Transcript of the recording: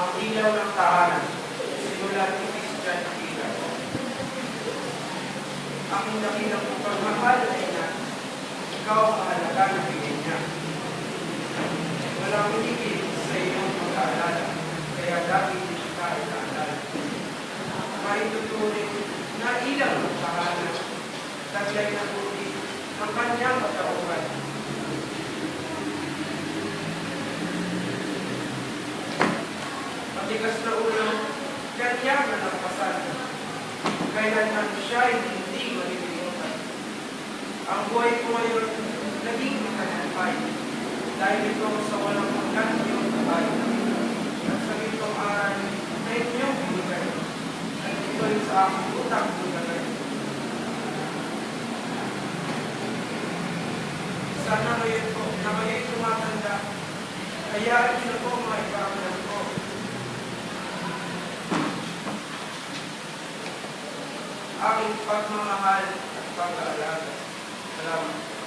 ang ilaw ng tahanan. Simulan ni Christian Pila. Ang dakilang pagmamahal ay na, ikaw ang mahalaga na bigay niya. Walang higit sa iyong pag-aalala, kaya dapat kita itaalala. Maituturing na ilaw ng tahanan, taglay na buti ng kanyang katauhan. Matigas na ulo, kanyang nalampasan. Kailanman siya'y hindi malilimutan. Ang buhay ko ngayon, naging matagumpay. Dahil ito sa walang hanggan iyong tabay. At sa itong aral na inyong binigay. At ito'y sa aking utang binigay. Sana ngayon po, na kayo'y tumatanda, hayaan niyo po mga ipakalan ko. Aking pagmamahal at pag-aalaga. Salamat.